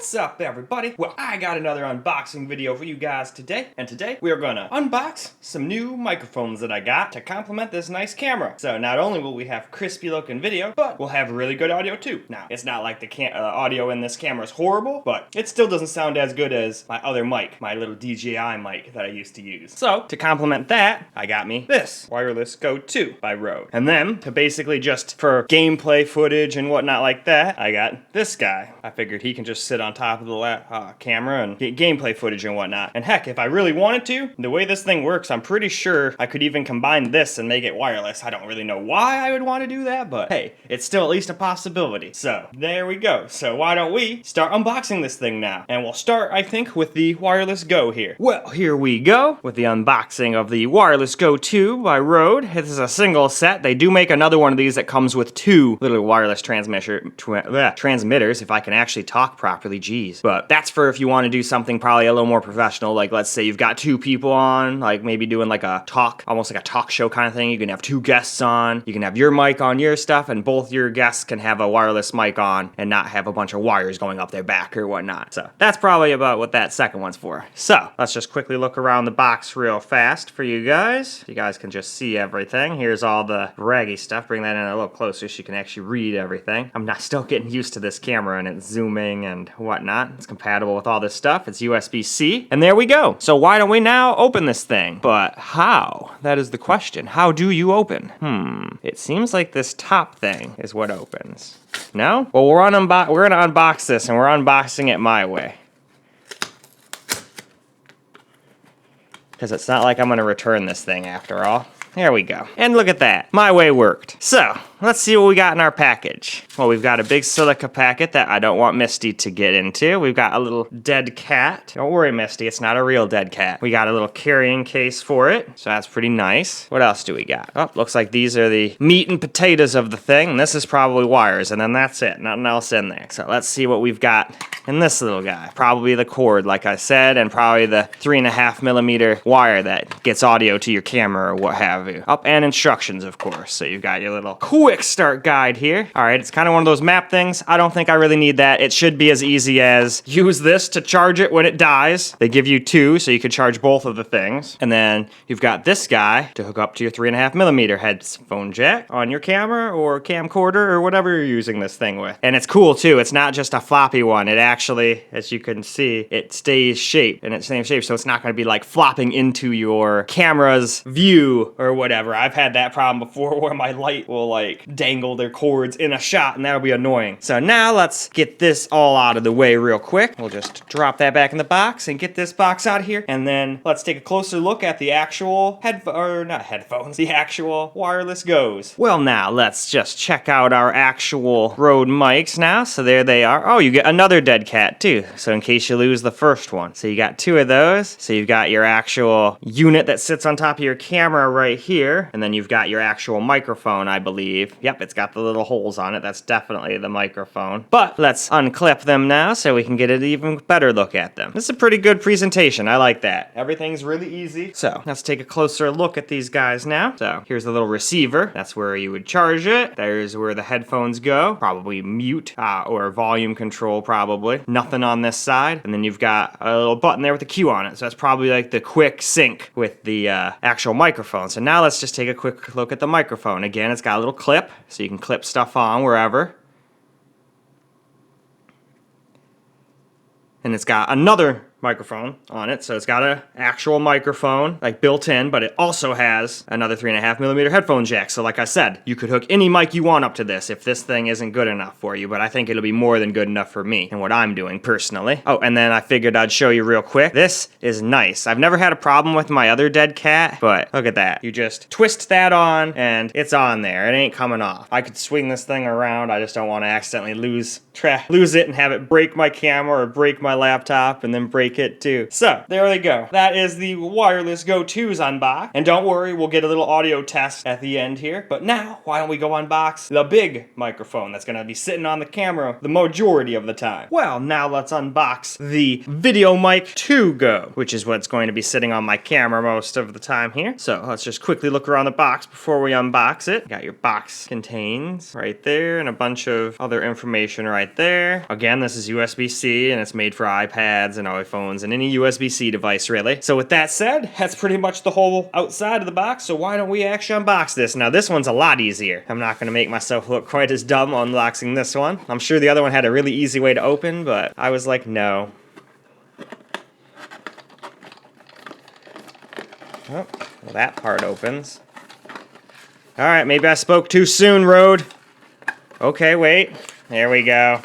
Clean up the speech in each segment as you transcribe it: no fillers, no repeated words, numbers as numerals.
What's up, everybody? Well, I got another unboxing video for you guys today, and today we are gonna unbox some new microphones that I got to complement this nice camera. So not only will we have crispy looking video, but we'll have really good audio too. Now, it's not like the audio in this camera is horrible, but it still doesn't sound as good as my other mic, my little DJI mic that I used to use. So, to complement that, I got me this Wireless Go 2 by Rode. And then, to basically just for gameplay footage and whatnot like that, I got this guy. I figured he can just sit on top of the camera and get gameplay footage and whatnot. And heck, if I really wanted to, the way this thing works, I'm pretty sure I could even combine this and make it wireless. I don't really know why I would want to do that, but hey, it's still at least a possibility. So, there we go. So why don't we start unboxing this thing now? And we'll start, I think, with the Wireless Go here. Well, here we go with the unboxing of the Wireless Go 2 by Rode. This is a single set. They do make another one of these that comes with two little wireless transmitters, if I can actually talk properly, geez. But that's for if you want to do something probably a little more professional, like let's say you've got two people on, like maybe doing like a talk, almost like a talk show kind of thing. You can have two guests on, you can have your mic on your stuff, and both your guests can have a wireless mic on and not have a bunch of wires going up their back or whatnot. So that's probably about what that second one's for. So let's just quickly look around the box real fast for you guys. You guys can just see everything. Here's all the raggy stuff. Bring that in a little closer so you can actually read everything. I'm not still getting used to this camera and it's zooming and whatnot. It's compatible with all this stuff. It's USB-C. And there we go. So why don't we now open this thing? But how? That is the question. How do you open? It seems like this top thing is what opens. No? Well, we're gonna unbox this, and we're unboxing it my way. Because it's not like I'm gonna return this thing after all. There we go. And look at that. My way worked. So, let's see what we got in our package. Well, we've got a big silica packet that I don't want Misty to get into. We've got a little dead cat. Don't worry, Misty, it's not a real dead cat. We got a little carrying case for it, so that's pretty nice. What else do we got? Oh, looks like these are the meat and potatoes of the thing, and this is probably wires, and then that's it. Nothing else in there. So let's see what we've got in this little guy. Probably the cord, like I said, and probably the 3.5mm wire that gets audio to your camera or what have you. Up, and instructions, of course. So you've got your little quick start guide here. All right, it's kind of one of those map things. I don't think I really need that. It should be as easy as use this to charge it when it dies. They give you two, so you can charge both of the things. And then you've got this guy to hook up to your 3.5mm headphone jack on your camera or camcorder or whatever you're using this thing with. And it's cool too. It's not just a floppy one. It actually, as you can see, it stays shaped in its same shape, so it's not going to be like flopping into your camera's view or whatever. I've had that problem before where my light will like dangle their cords in a shot, and that'll be annoying. So now let's get this all out of the way real quick. We'll just drop that back in the box and get this box out of here, and then let's take a closer look at the actual the actual wireless Goes. Well, now let's just check out our actual Rode mics now. So there they are. Oh, you get another dead cat too, so in case you lose the first one. So you got two of those. So you've got your actual unit that sits on top of your camera right here, and then you've got your actual microphone, I believe. Yep, it's got the little holes on it. That's definitely the microphone. But let's unclip them now so we can get an even better look at them. This is a pretty good presentation. I like that. Everything's really easy. So let's take a closer look at these guys now. So here's the little receiver. That's where you would charge it. There's where the headphones go. Probably mute or volume control probably. Nothing on this side. And then you've got a little button there with a Q on it. So that's probably like the quick sync with the actual microphone. So now let's just take a quick look at the microphone. Again, it's got a little clip, so you can clip stuff on wherever. And it's got another microphone on it, so it's got an actual microphone like built in, but it also has another 3.5mm headphone jack. So like I said, you could hook any mic you want up to this if this thing isn't good enough for you, but I think it'll be more than good enough for me and what I'm doing personally. Oh, and then I figured I'd show you real quick. This is nice. I've never had a problem with my other dead cat, but look at that. You just twist that on and it's on there. It ain't coming off. I could swing this thing around. I just don't want to accidentally lose it and have it break my camera or break my laptop and then break kit too. So, there we go. That is the wireless Go 2's unboxed. And don't worry, we'll get a little audio test at the end here. But now, why don't we go unbox the big microphone that's gonna be sitting on the camera the majority of the time. Well, now let's unbox the VideoMic II Go, which is what's going to be sitting on my camera most of the time here. So let's just quickly look around the box before we unbox it. Got your box contains right there and a bunch of other information right there. Again, this is USB-C and it's made for iPads and iPhones and any USB-C device really. So with that said, that's pretty much the whole outside of the box. So why don't we actually unbox this? Now this one's a lot easier. I'm not gonna make myself look quite as dumb unboxing this one. I'm sure the other one had a really easy way to open, but I was like, no. Oh, well, that part opens. Alright, maybe I spoke too soon, Rode. Okay, wait. There we go.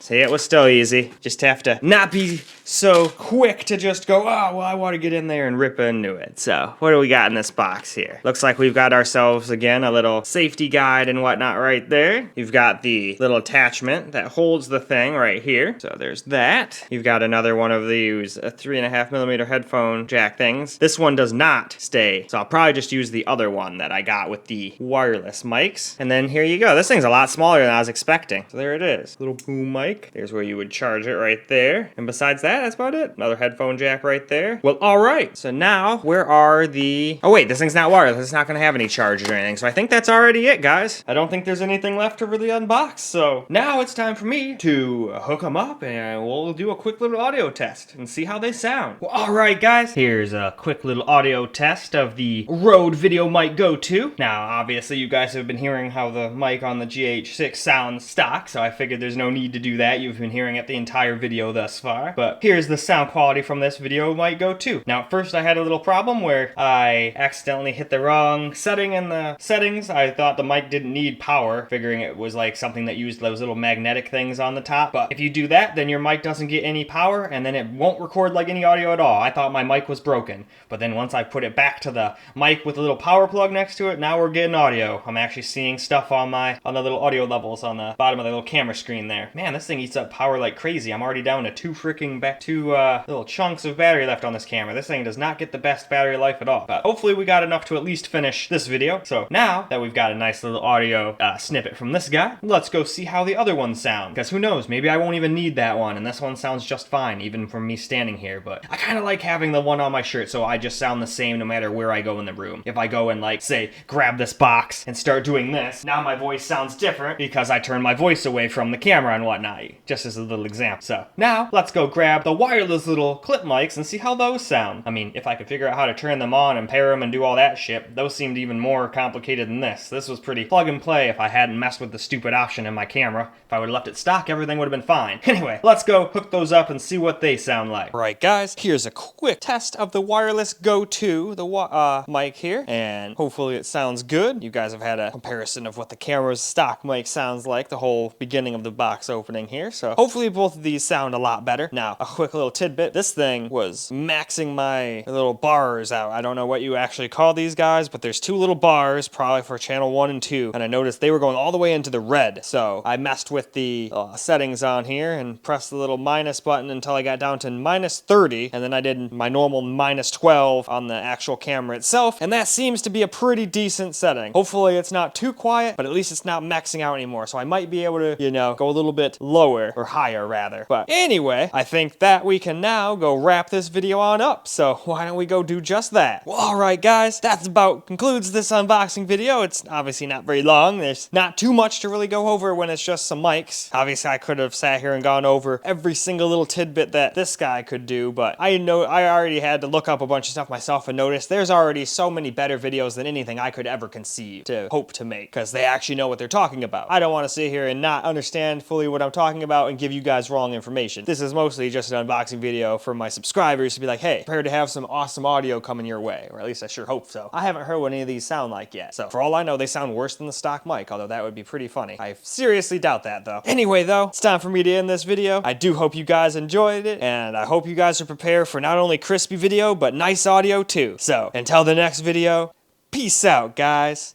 See, it was still easy. Just have to not be so quick to just go, oh, well, I want to get in there and rip into it. So, what do we got in this box here? Looks like we've got ourselves, again, a little safety guide and whatnot right there. You've got the little attachment that holds the thing right here. So, there's that. You've got another one of these 3.5mm headphone jack things. This one does not stay, so I'll probably just use the other one that I got with the wireless mics. And then here you go. This thing's a lot smaller than I was expecting. So, there it is. Little boom mic. There's where you would charge it right there. And besides that, that's about it. Another headphone jack right there. Well, all right. So now, where are the... Oh, wait, this thing's not wireless. It's not going to have any charges or anything. So I think that's already it, guys. I don't think there's anything left to really unbox. So now it's time for me to hook them up and we'll do a quick little audio test and see how they sound. Well, all right, guys. Here's a quick little audio test of the Rode VideoMic Go 2. Now, obviously, you guys have been hearing how the mic on the GH6 sounds stock, so I figured there's no need to do that. You've been hearing it the entire video thus far. But here's the sound quality from this VideoMic Go 2. Now, at first I had a little problem where I accidentally hit the wrong setting in the settings. I thought the mic didn't need power, figuring it was like something that used those little magnetic things on the top. But if you do that, then your mic doesn't get any power and then it won't record like any audio at all. I thought my mic was broken. But then once I put it back to the mic with a little power plug next to it, now we're getting audio. I'm actually seeing stuff on the little audio levels on the bottom of the little camera screen there. Man, this thing eats up power like crazy. I'm already down to two little chunks of battery left on this camera. This thing does not get the best battery life at all. But hopefully we got enough to at least finish this video. So now that we've got a nice little audio snippet from this guy, let's go see how the other ones sound. Because who knows, maybe I won't even need that one and this one sounds just fine even from me standing here. But I kind of like having the one on my shirt so I just sound the same no matter where I go in the room. If I go and like say grab this box and start doing this, now my voice sounds different because I turn my voice away from the camera and whatnot. Just as a little example. So now let's go grab the wireless little clip mics and see how those sound. I mean, if I could figure out how to turn them on and pair them and do all that shit, those seemed even more complicated than this. This was pretty plug and play if I hadn't messed with the stupid option in my camera. If I would have left it stock, everything would have been fine. Anyway, let's go hook those up and see what they sound like. Alright guys, here's a quick test of the wireless Go 2, the mic here, and hopefully it sounds good. You guys have had a comparison of what the camera's stock mic sounds like the whole beginning of the box opening here, so hopefully both of these sound a lot better. Now, a quick little tidbit. This thing was maxing my little bars out. I don't know what you actually call these guys, but there's two little bars, probably for channel 1 and 2, and I noticed they were going all the way into the red. So I messed with the settings on here and pressed the little minus button until I got down to -30, and then I did my normal -12 on the actual camera itself, and that seems to be a pretty decent setting. Hopefully it's not too quiet, but at least it's not maxing out anymore, so I might be able to, you know, go a little bit lower, or higher rather. But anyway, I think that we can now go wrap this video on up, so why don't we go do just that? Well, alright guys, that's about concludes this unboxing video. It's obviously not very long. There's not too much to really go over when it's just some mics. Obviously I could have sat here and gone over every single little tidbit that this guy could do, but I already had to look up a bunch of stuff myself and notice there's already so many better videos than anything I could ever conceive to hope to make, because they actually know what they're talking about. I don't want to sit here and not understand fully what I'm talking about and give you guys wrong information. This is mostly just an unboxing video for my subscribers to be like, hey, prepare to have some awesome audio coming your way, or at least I sure hope so. I haven't heard what any of these sound like yet, so for all I know, they sound worse than the stock mic, although that would be pretty funny. I seriously doubt that though. Anyway though, it's time for me to end this video. I do hope you guys enjoyed it, and I hope you guys are prepared for not only crispy video, but nice audio too. So, until the next video, peace out guys.